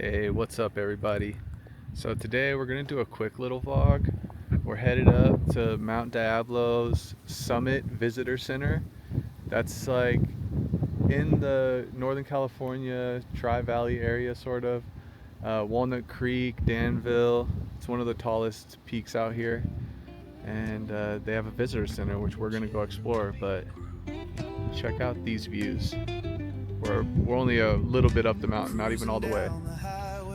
Hey, what's up everybody? So today we're gonna do a quick little vlog. We're headed up to Mount Diablo's Summit Visitor Center. That's like in the Northern California Tri-Valley area sort of. Walnut Creek, Danville. It's one of the tallest peaks out here. And they have a visitor center which we're gonna go explore, but check out these views. We're only a little bit up the mountain, not even all the way.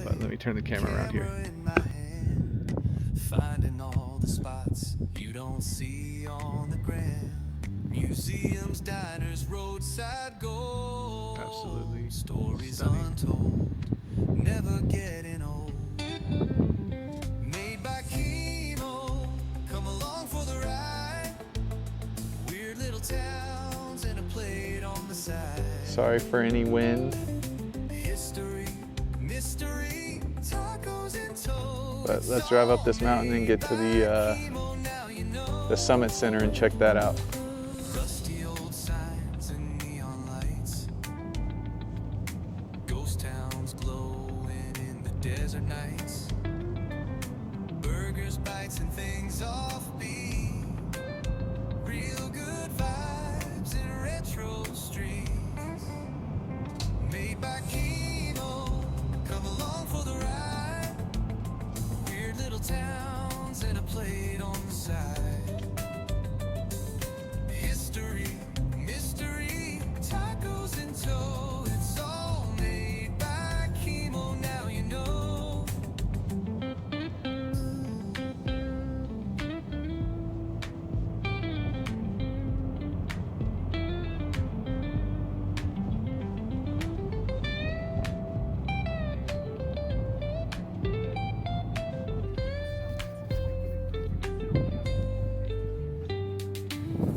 But let me turn the camera around here. Finding all the spots you don't see on the gram. Museums, diners, roadside gold. Absolutely Stories stunning. untold, never getting old. MadeByKemo, come along for the ride. Weird little towns and a plate on the side. Sorry for any wind. History, mystery, tacos and toast. But let's drive up this mountain and get to the Summit Center and check that out. Rusty old signs and neon lights. Ghost towns glowing in the desert nights. Burgers, bites, and things offbeat. Real good vibes in retro streets. MadeByKemo, come along for the ride. Weird little towns and a plate on the side. History, mystery, tacos in tow. It's all MadeByKemo, now you know.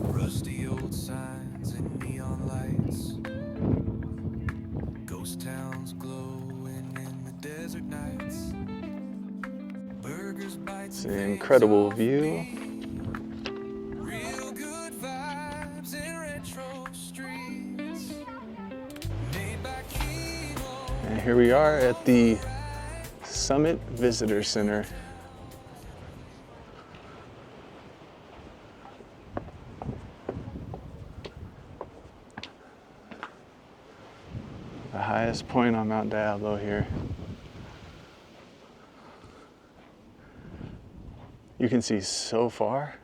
Rusty old signs and neon lights. Ghost towns glowing in the desert nights. Burgers, bites, It's and an things incredible view. offbeat. Real good vibes in retro streets. MadeByKemo. And here we are at the Summit Visitor Center. The highest point on Mount Diablo here. You can see so far.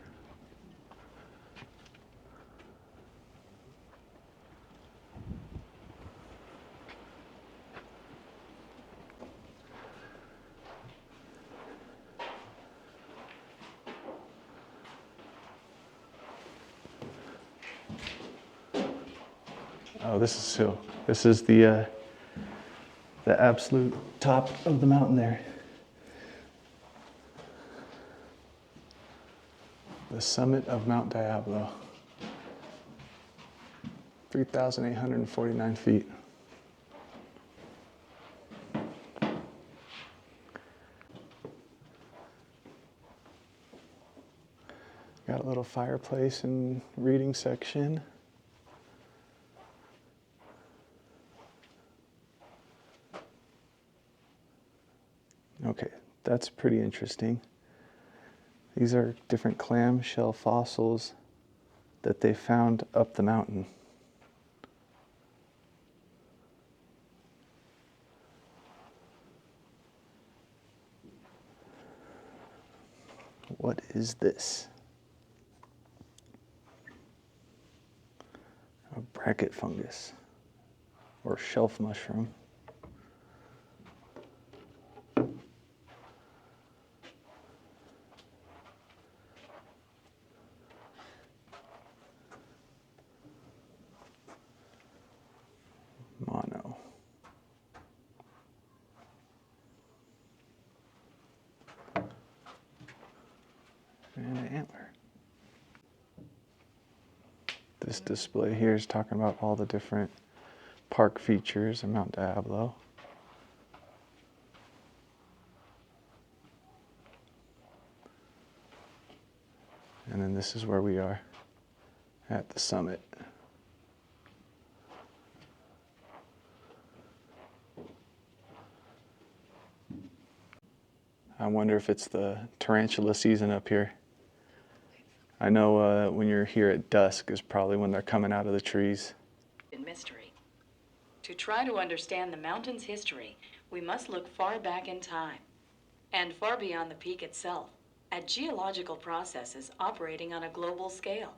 Oh, this is the absolute top of the mountain there. The summit of Mount Diablo. 3,849 feet. Got a little fireplace and reading section. Okay, that's pretty interesting. These are different clamshell fossils that they found up the mountain. What is this? A bracket fungus or shelf mushroom. Mono. And an antler. This display here is talking about all the different park features of Mount Diablo. And then this is where we are at the summit. I wonder if it's the tarantula season up here. I know when you're here at dusk is probably when they're coming out of the trees. In mystery. To try to understand the mountain's history, we must look far back in time and far beyond the peak itself, at geological processes operating on a global scale.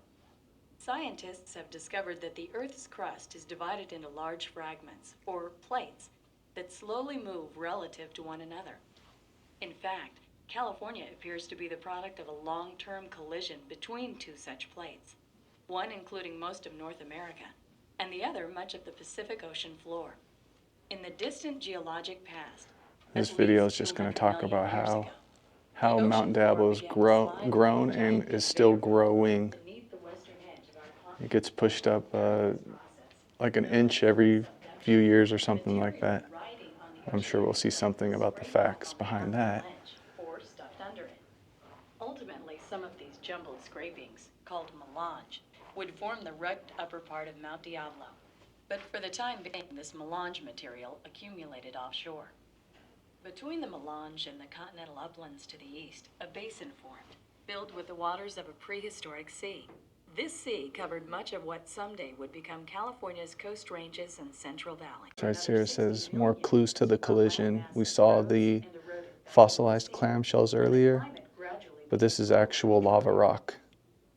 Scientists have discovered that the Earth's crust is divided into large fragments, or plates, that slowly move relative to one another. In fact, California appears to be the product of a long-term collision between two such plates, one including most of North America, and the other much of the Pacific Ocean floor. In the distant geologic past, This video is just going to talk about how Mount Diablo has grown and is still growing. It gets pushed up like an inch every few years or something like that. I'm sure we'll see something about the facts behind that. Ultimately, some of these jumbled scrapings, called melange, would form the rugged upper part of Mount Diablo. But for the time being, this melange material accumulated offshore. Between the melange and the continental uplands to the east, a basin formed, filled with the waters of a prehistoric sea. This sea covered much of what someday would become California's Coast Ranges and Central Valley. Right here it says more clues to the collision. We saw the fossilized clamshells earlier, but this is actual lava rock.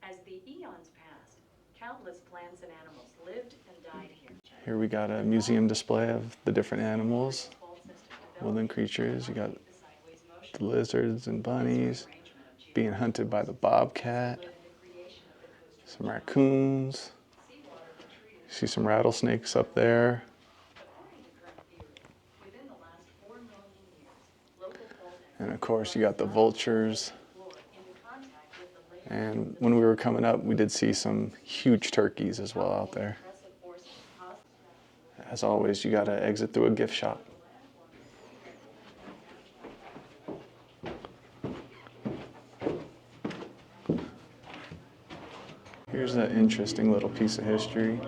As the eons passed, countless plants and animals lived and died here. Here we got a museum display of the different animals, woodland creatures. You got the lizards and bunnies being hunted by the bobcat, some raccoons. See some rattlesnakes up there. And of course you got the vultures. And when we were coming up, we did see some huge turkeys as well out there. As always, you gotta exit through a gift shop. Here's an interesting little piece of history.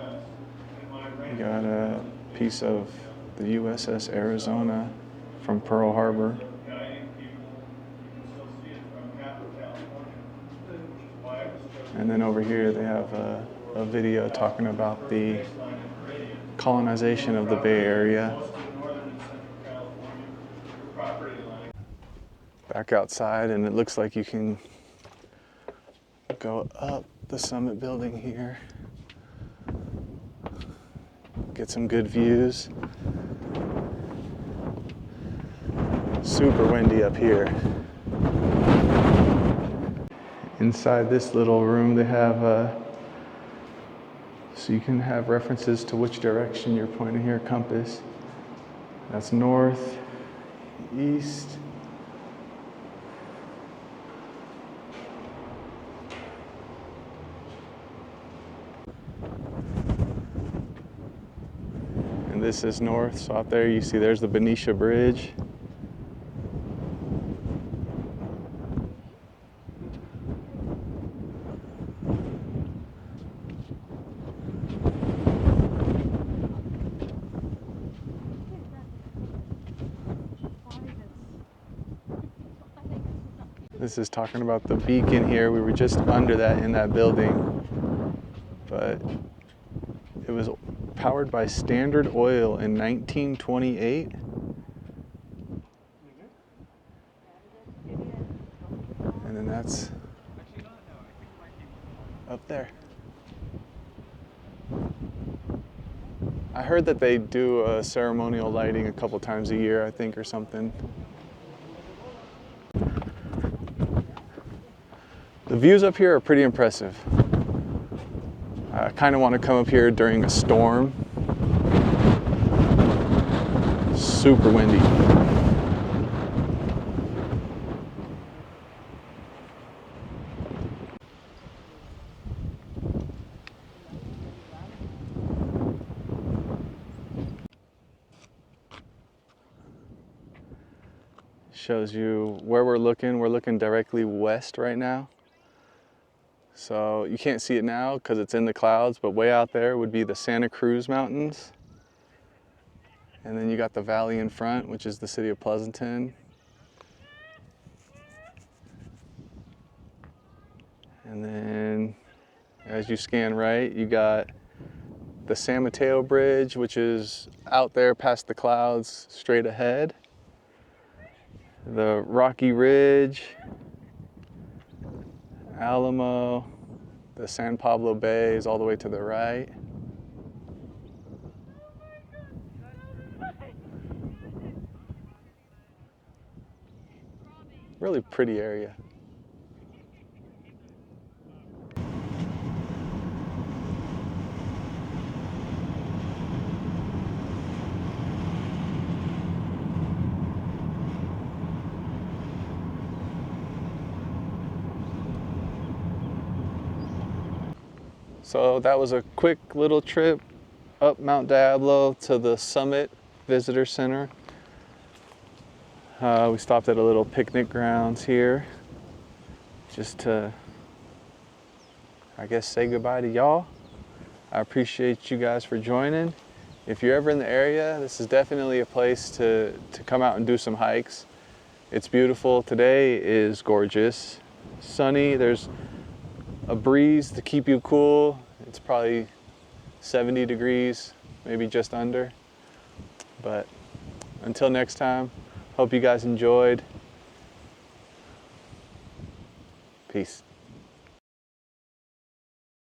You got a piece of the USS Arizona from Pearl Harbor. And then over here they have a video talking about the colonization of the Bay Area. Back outside, and it looks like you can go up the summit building here. Get some good views. Super windy up here. Inside this little room they have so you can have references to which direction you're pointing here, compass. That's north, east. And this is north, so out there you see there's the Benicia Bridge. This is talking about the beacon here. We were just under that in that building, but it was powered by Standard Oil in 1928. And then that's up there. I heard that they do a ceremonial lighting a couple times a year, I think, or something. The views up here are pretty impressive. I kind of want to come up here during a storm. Super windy. Shows you where we're looking. We're looking directly west right now. So you can't see it now because it's in the clouds, but way out there would be the Santa Cruz Mountains. And then you got the valley in front, which is the city of Pleasanton. And then as you scan right, you got the San Mateo Bridge, which is out there past the clouds straight ahead. The Rocky Ridge, Alamo, the San Pablo Bay is all the way to the right. Really pretty area. So that was a quick little trip up Mount Diablo to the Summit Visitor Center. We stopped at a little picnic grounds here just to, I guess, say goodbye to y'all. I appreciate you guys for joining. If you're ever in the area, this is definitely a place to come out and do some hikes. It's beautiful. Today is gorgeous. Sunny, there's a breeze to keep you cool. It's probably 70 degrees, maybe just under. But until next time, hope you guys enjoyed. Peace.